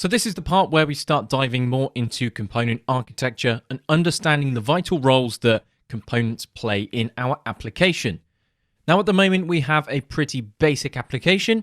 So this is the part where we start diving more into component architecture and understanding the vital roles that components play in our application. Now at the moment we have a pretty basic application.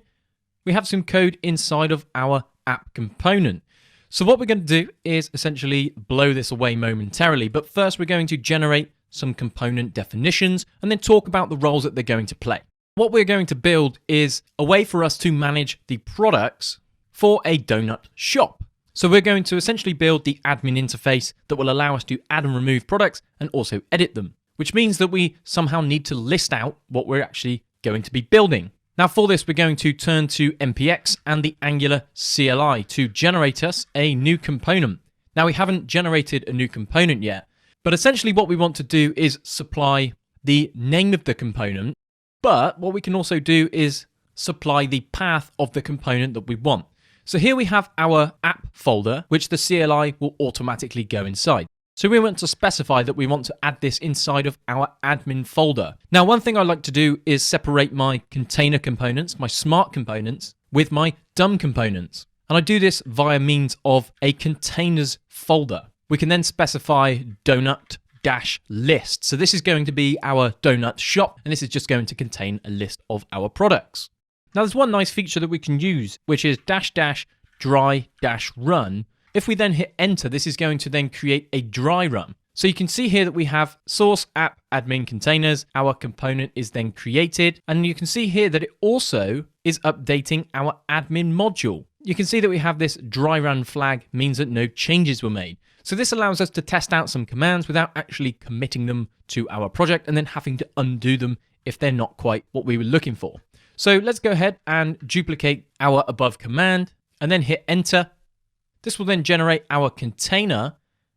We have some code inside of our app component. So what we're going to do is essentially blow this away momentarily, but first we're going to generate some component definitions and then talk about the roles that they're going to play. What we're going to build is a way for us to manage the products for a donut shop. So we're going to essentially build the admin interface that will allow us to add and remove products and also edit them, which means that we somehow need to list out what we're actually going to be building. Now for this, we're going to turn to NPX and the Angular CLI to generate us a new component. Now we haven't generated a new component yet, but essentially what we want to do is supply the name of the component, but what we can also do is supply the path of the component that we want. So here we have our app folder, which the CLI will automatically go inside. So we want to specify that we want to add this inside of our admin folder. Now, one thing I like to do is separate my container components, my smart components, with my dumb components. And I do this via means of a containers folder. We can then specify donut-list. So this is going to be our donut shop, and this is just going to contain a list of our products. Now, there's one nice feature that we can use, which is --dry-run. If we then hit enter, this is going to then create a dry run. So you can see here that we have source app admin containers. Our component is then created. And you can see here that it also is updating our admin module. You can see that we have this dry run flag means that no changes were made. So this allows us to test out some commands without actually committing them to our project and then having to undo them if they're not quite what we were looking for. So let's go ahead and duplicate our above command and then hit enter. This will then generate our container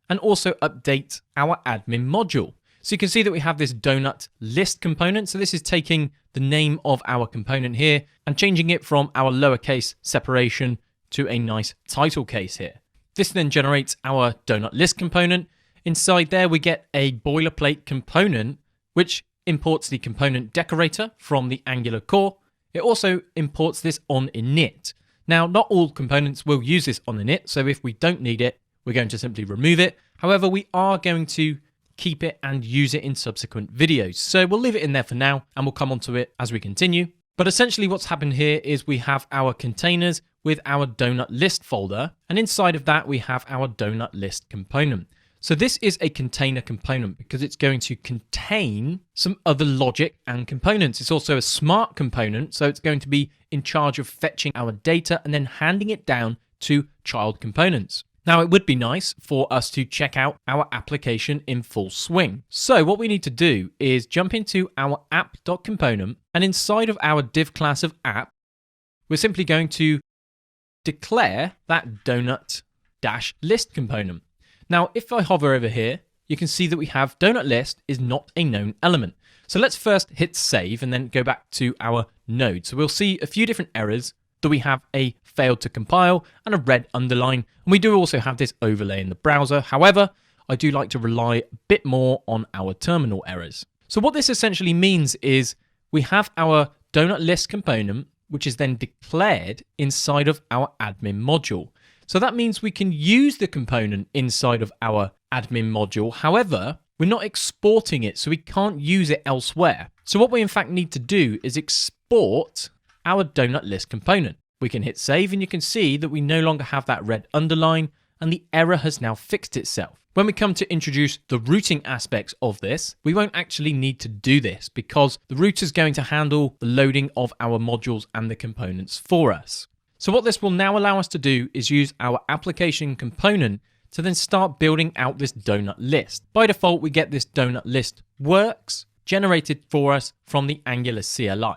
and also update our admin module. So you can see that we have this donut list component. So this is taking the name of our component here and changing it from our lowercase separation to a nice title case here. This then generates our donut list component. Inside there, we get a boilerplate component, which imports the component decorator from the Angular core. It also imports this on init. Now, not all components will use this on init, so if we don't need it, we're going to simply remove it. However, we are going to keep it and use it in subsequent videos. So we'll leave it in there for now, and we'll come onto it as we continue. But essentially what's happened here is we have our containers with our donut list folder, and inside of that, we have our donut list component. So this is a container component because it's going to contain some other logic and components. It's also a smart component, so it's going to be in charge of fetching our data and then handing it down to child components. Now, it would be nice for us to check out our application in full swing. So what we need to do is jump into our app.component, and inside of our div class of app, we're simply going to declare that donut-list component. Now, if I hover over here, you can see that we have donut list is not a known element. So let's first hit save and then go back to our node. So we'll see a few different errors that we have a failed to compile and a red underline. And we do also have this overlay in the browser. However, I do like to rely a bit more on our terminal errors. So what this essentially means is we have our donut list component, which is then declared inside of our admin module. So that means we can use the component inside of our admin module. However, we're not exporting it, so we can't use it elsewhere. So what we in fact need to do is export our donut list component. We can hit save and you can see that we no longer have that red underline and the error has now fixed itself. When we come to introduce the routing aspects of this, we won't actually need to do this because the router is going to handle the loading of our modules and the components for us. So what this will now allow us to do is use our application component to then start building out this donut list. By default, we get this donut list works generated for us from the Angular CLI.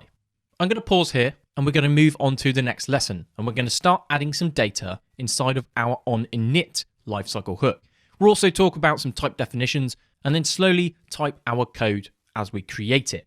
I'm going to pause here and we're going to move on to the next lesson. And we're going to start adding some data inside of our onInit lifecycle hook. We'll also talk about some type definitions and then slowly type our code as we create it.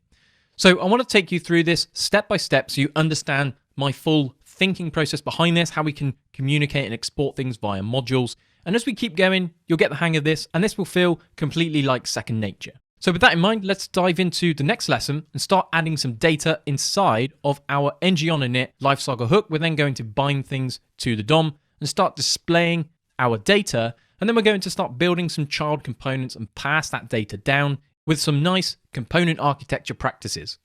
So I want to take you through this step by step so you understand my full thinking process behind this, how we can communicate and export things via modules. And as we keep going, you'll get the hang of this, and this will feel completely like second nature. So with that in mind, let's dive into the next lesson and start adding some data inside of our ng onInit lifecycle hook. We're then going to bind things to the DOM, and start displaying our data. And then we're going to start building some child components and pass that data down with some nice component architecture practices.